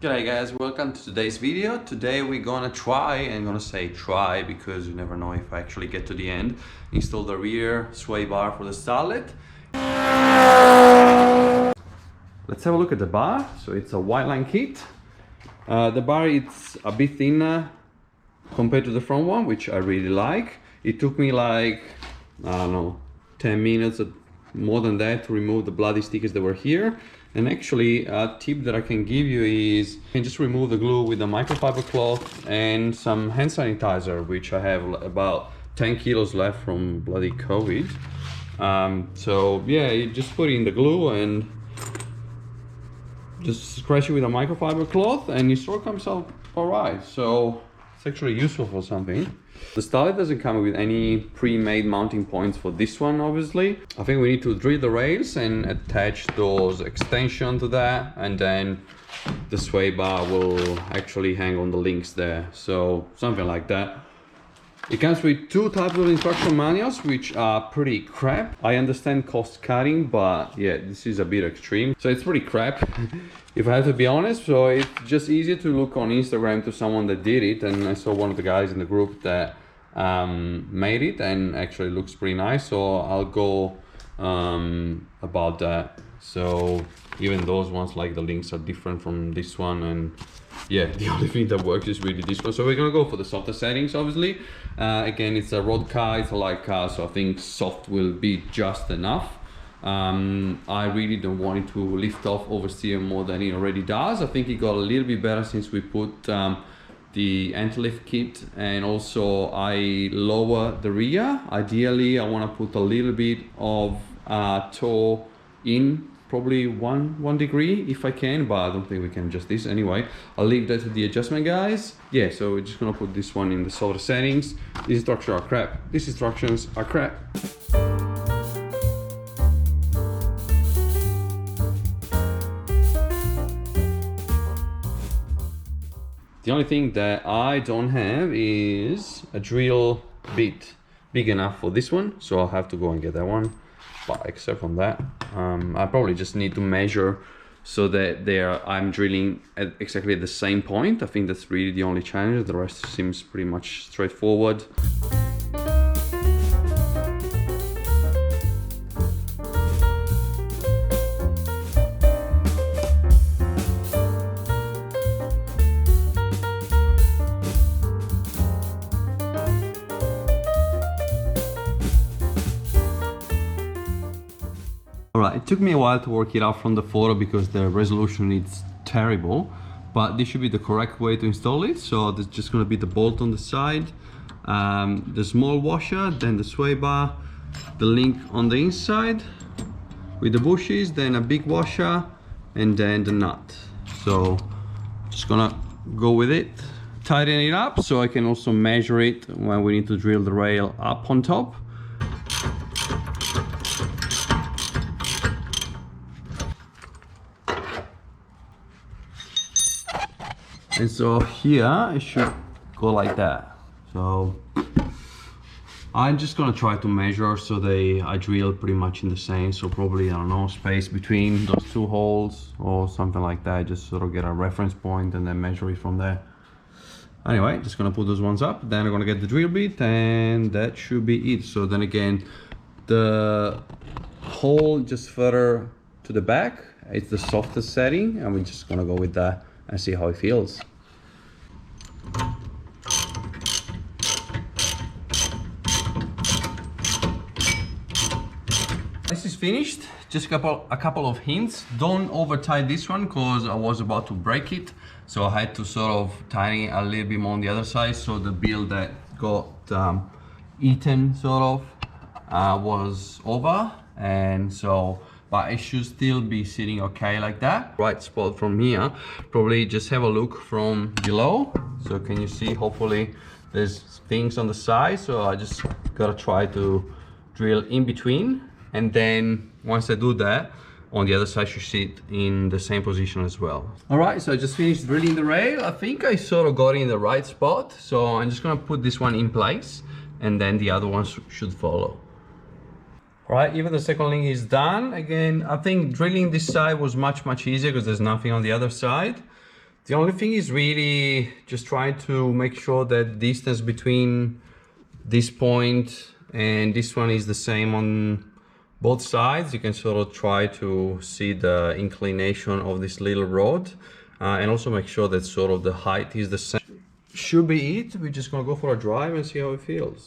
G'day guys, welcome to today's video. Today we're gonna try because you never know if I actually get to the end, install the rear sway bar for the Starlet. Let's have a look at the bar. So it's a Whiteline kit. The bar it's a bit thinner compared to the front one, which I really like. It took me like, I don't know, 10 minutes, more than that, to remove the bloody stickers that were here. And actually, a tip that I can give you is you can just remove the glue with a microfiber cloth and some hand sanitizer, which I have about 10 kilos left from bloody COVID. So yeah, you just put in the glue and just scratch it with a microfiber cloth and your stroke comes out alright. So it's actually useful for something. The Starlet doesn't come with any pre-made mounting points for this one, obviously. I think we need to drill the rails and attach those extensions to that, and then the sway bar will actually hang on the links there. So something like that. It comes with two types of instruction manuals, which are pretty crap. I understand cost cutting, but yeah, this is a bit extreme. So it's pretty crap, if I have to be honest. So it's just easier to look on Instagram to someone that did it. And I saw one of the guys in the group that made it and actually looks pretty nice. So I'll go about that. So even those ones, like the links are different from this one, and yeah, the only thing that works is really this one. So we're gonna go for the softer settings, obviously. Again, it's a road car, it's a light car, so I think soft will be just enough. I really don't want it to lift off oversteer more than it already does. I think it got a little bit better since we put the anti-lift kit, and also I lower the rear. Ideally, I want to put a little bit of toe in, probably one degree if I can, but I don't think we can adjust this anyway. I'll leave that to the adjustment guys. Yeah, so we're just gonna put this one in the softer settings. These instructions are crap. These instructions are crap. The only thing that I don't have is a drill bit big enough for this one, so I'll have to go and get that one. But except from that, I probably just need to measure so that I'm drilling at exactly the same point. I think that's really the only challenge. The rest seems pretty much straightforward. Alright, it took me a while to work it out from the photo because the resolution is terrible, but this should be the correct way to install it. So there's just going to be the bolt on the side, the small washer, then the sway bar, the link on the inside with the bushes, then a big washer, and then the nut. So just gonna go with it, tighten it up so I can also measure it when we need to drill the rail up on top. And so here it should go like that. So I'm just gonna try to measure so I drill pretty much in the same. So probably, I don't know, space between those two holes or something like that. Just sort of get a reference point and then measure it from there. Anyway, just gonna put those ones up. Then I'm gonna get the drill bit and that should be it. So then again, the hole just further to the back, it's the softest setting, and we're just gonna go with that and see how it feels. This is finished. Just a couple of hints. Don't over tie this one because I was about to break it, so I had to sort of tighten it a little bit more on the other side, so the build that got eaten sort of was over, and so but it should still be sitting okay like that. Right spot from here, probably just have a look from below. So can you see, hopefully there's things on the side, so I just gotta try to drill in between, and then once I do that, on the other side should sit in the same position as well. All right, so I just finished drilling the rail. I think I sort of got it in the right spot, so I'm just gonna put this one in place and then the other ones should follow. Right, even the second link is done. Again, I think drilling this side was much easier because there's nothing on the other side. The only thing is really just trying to make sure that distance between this point and this one is the same on both sides. You can sort of try to see the inclination of this little rod, and also make sure that sort of the height is the same. Should be it. We're just gonna go for a drive and see how it feels.